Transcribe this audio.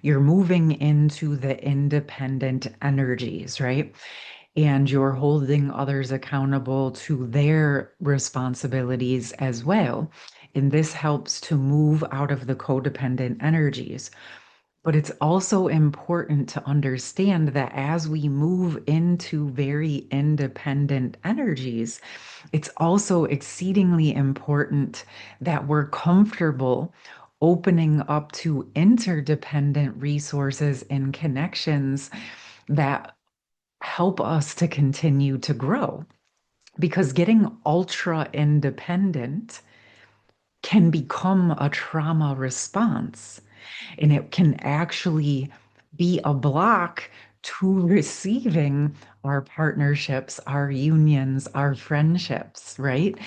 you're moving into the independent energies, right? And you're holding others accountable to their responsibilities as well. And this helps to move out of the codependent energies. But it's also important to understand that as we move into very independent energies, it's also exceedingly important that we're comfortable opening up to interdependent resources and connections that help us to continue to grow. Because getting ultra independent can become a trauma response, and it can actually be a block to receiving our partnerships, our unions, our friendships, right?